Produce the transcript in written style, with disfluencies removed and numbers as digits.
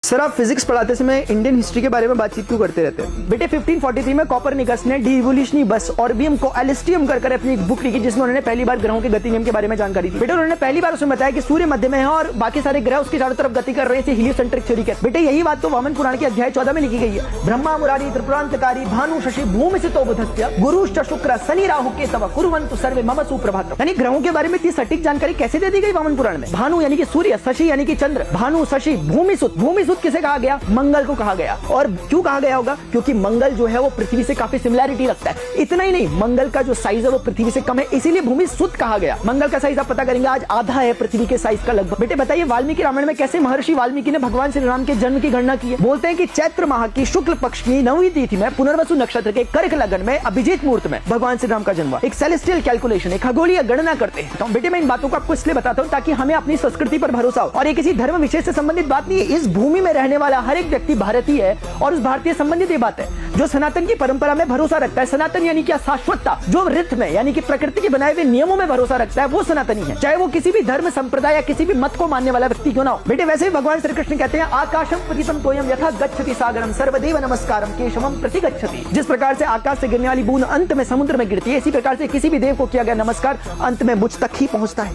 Sir, आप physics पढ़ाते समय इंडियन हिस्ट्री के बारे में बातचीत क्यों करते रहते हैं? बेटे 1543 में कोपरनिकस ने डिवोल्यूशनी बस ऑर्बियम को एलिस्टियम कर अपनी एक बुक लिखी, जिसमें उन्होंने पहली बार ग्रहों के गति नियम के बारे में जानकारी दी। बेटे उन्होंने पहली बार उसमें बताया कि सूर्य मध्य में है और बाकी सारे ग्रह उसके चारों तरफ गति कर रहे हैं, हीलियोसेंट्रिक थ्योरी के। बेटे यही बात तो वामन पुराण के अध्याय 14 में लिखी गई है। ब्रह्मा मुरारी त्रिपुरांतकारी भानु शशि भूमि सितो बुधस्य गुरुश्च शुक्र शनि राहु केतव कुर्वन्तु सर्वे मम सुप्रभातम्। यानी ग्रहों के बारे में इतनी सटीक जानकारी कैसे दे दी गई वामन पुराण में? भानु यानी कि सूर्य, शशि यानी कि चंद्र, भानु शशि भूमि सुत किसे कहा गया? मंगल को कहा गया। और क्यों कहा गया होगा? क्योंकि मंगल जो है वो पृथ्वी से काफी सिमिलैरिटी रखता है। इतना ही नहीं, मंगल का जो साइज है वो पृथ्वी से कम है, इसीलिए भूमि सुत कहा गया। मंगल का साइज आप पता करेंगे, आज आधा है पृथ्वी के साइज का लगभग। बेटे बताइए, वाल्मीकि रामायण में कैसे महर्षि वाल्मीकि ने भगवान श्री राम के जन्म की गणना की है? बोलते हैं कि चैत्र माह की शुक्ल पक्ष की 9वीं तिथि में पुनर्वसु नक्षत्र के कर्क लगन में अभिजीत मुहूर्त में भगवान श्री राम का जन्म हुआ। एक सेलेस्टियल कैलकुलेशन, एक खगोलीय गणना करते हैं। तो बेटे मैं इन बातों को आपको इसलिए बताता हूँ ताकि हमें अपनी संस्कृति पर भरोसा हो, और ये किसी धर्म विशेष से संबंधित बात नहीं है। इस भूमि में रहने वाला हर एक व्यक्ति भारतीय है और उस भारतीय संबंधित ये बात है। जो सनातन की परंपरा में भरोसा रखता है, सनातन यानी क्या? शाश्वतता। जो रिथ में यानी कि प्रकृति के बनाए हुए नियमों में भरोसा रखता है वो सनातनी है, चाहे वो किसी भी धर्म संप्रदाय या किसी भी मत को मानने वाला व्यक्ति क्यों ना हो। बेटे वैसे ही भगवान श्री कृष्ण कहते हैं, आकाशम पतितम तोयम यथा गच्छति सागरम सर्वदेव नमस्कारम केशवम प्रति गच्छति। जिस प्रकार से आकाश से गिरने वाली बूंद अंत में समुद्र में गिरती है, इसी प्रकार से किसी भी देव को किया गया नमस्कार अंत में मुझ तक ही पहुंचता है।